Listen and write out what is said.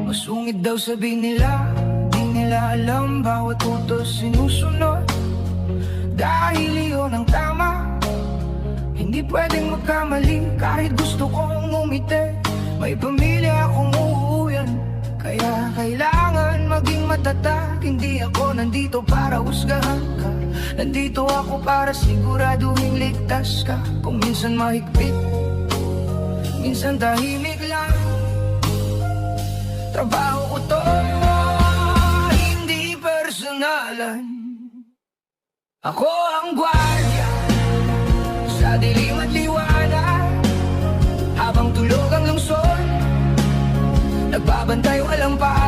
Masungit daw sabi nila, di nila alam bawat utos sinusunod. Dahil iyon ang tama, hindi pwedeng magkamali kahit gusto kong umiti. May pamilya akong uuwian, kaya kailangan maging matatag. Hindi ako nandito para husgahan ka, nandito ako para siguraduhin ligtas ka. Kung minsan mahigpit, minsan tahimik lang, trabaho ko to, hindi personalan. Ako ang gwardiya sa dilim at liwanag, habang tulog ang lungsod, nagbabantay walang paalam.